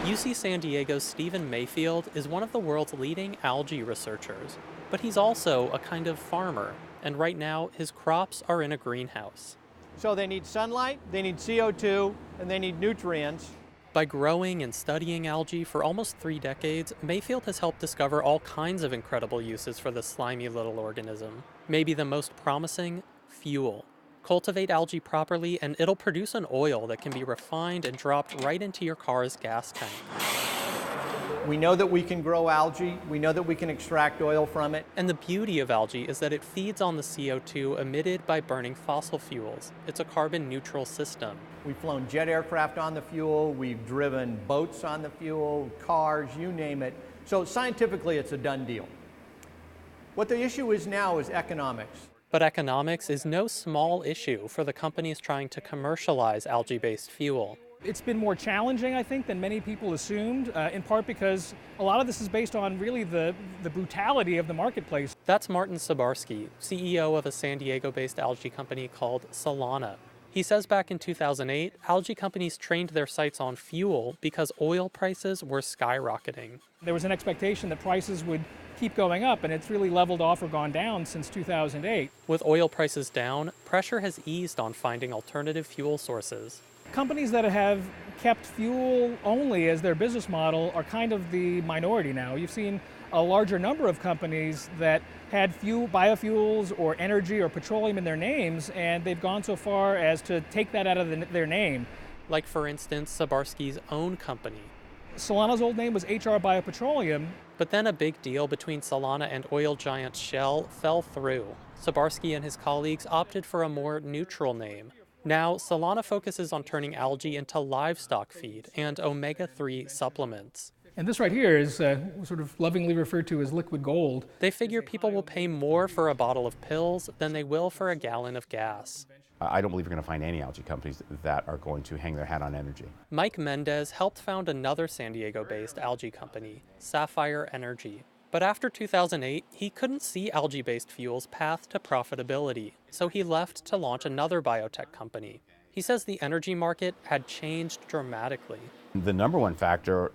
UC San Diego's Stephen Mayfield is one of the world's leading algae researchers, but he's also a kind of farmer, and right now his crops are in a greenhouse. So they need sunlight, they need CO2, and they need nutrients. By growing and studying algae for almost 3 decades, Mayfield has helped discover all kinds of incredible uses for this slimy little organism. Maybe the most promising, fuel. Cultivate algae properly and it'll produce an oil that can be refined and dropped right into your car's gas tank. We know that we can grow algae, we know that we can extract oil from it. And the beauty of algae is that it feeds on the CO2 emitted by burning fossil fuels. It's a carbon-neutral system. We've flown jet aircraft on the fuel, we've driven boats on the fuel, cars, you name it. So scientifically, it's a done deal. What the issue is now is economics. But economics is no small issue for the companies trying to commercialize algae-based fuel. It's been more challenging, I think, than many people assumed, in part because a lot of this is based on really the brutality of the marketplace. That's Martin Sabarsky, CEO of a San Diego-based algae company called Solana. He says back in 2008, algae companies trained their sights on fuel because oil prices were skyrocketing. There was an expectation that prices would keep going up, and it's really leveled off or gone down since 2008. With oil prices down, pressure has eased on finding alternative fuel sources. Companies that have kept fuel only as their business model are kind of the minority now. You've seen a larger number of companies that had biofuels or energy or petroleum in their names, and they've gone so far as to take that out of their name. Like, for instance, Sabarsky's own company. Solana's old name was HR Biopetroleum. But then a big deal between Solana and oil giant Shell fell through. Sabarsky and his colleagues opted for a more neutral name. Now, Solana focuses on turning algae into livestock feed and omega-3 supplements. And this right here is sort of lovingly referred to as liquid gold. They figure people will pay more for a bottle of pills than they will for a gallon of gas. I don't believe you're going to find any algae companies that are going to hang their hat on energy. Mike Mendez helped found another San Diego-based algae company, Sapphire Energy. But after 2008, he couldn't see algae-based fuels' path to profitability, so he left to launch another biotech company. He says the energy market had changed dramatically. The number one factor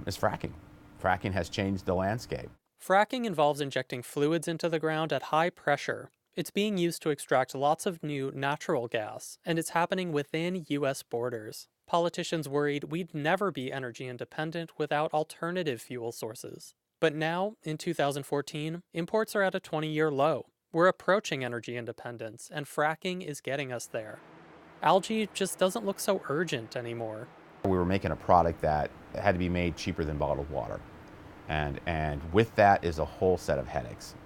is fracking. Fracking has changed the landscape. Fracking involves injecting fluids into the ground at high pressure. It's being used to extract lots of new natural gas, and it's happening within U.S. borders. Politicians worried we'd never be energy independent without alternative fuel sources. But now, in 2014, imports are at a 20-year low. We're approaching energy independence, and fracking is getting us there. Algae just doesn't look so urgent anymore. We were making a product that had to be made cheaper than bottled water. And with that is a whole set of headaches.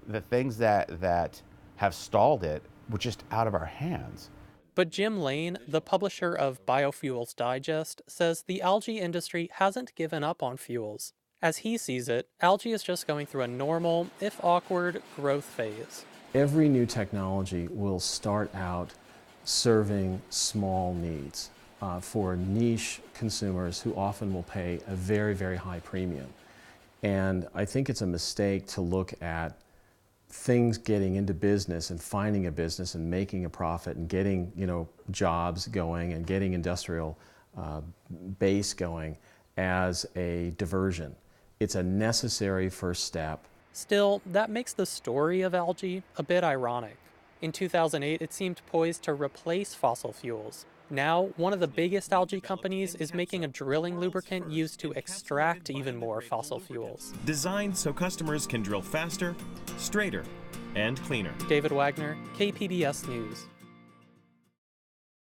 The things that have stalled it were just out of our hands. But Jim Lane, the publisher of Biofuels Digest, says the algae industry hasn't given up on fuels. As he sees it, algae is just going through a normal, if awkward, growth phase. Every new technology will start out serving small needs for niche consumers who often will pay a very, very high premium. And I think it's a mistake to look at things getting into business and finding a business and making a profit and getting, jobs going and getting industrial base going as a diversion. It's a necessary first step. Still, that makes the story of algae a bit ironic. In 2008, it seemed poised to replace fossil fuels. Now, one of the biggest algae companies is making a drilling lubricant used to extract even more fossil fuels. Designed so customers can drill faster, straighter, and cleaner. David Wagner, KPBS News.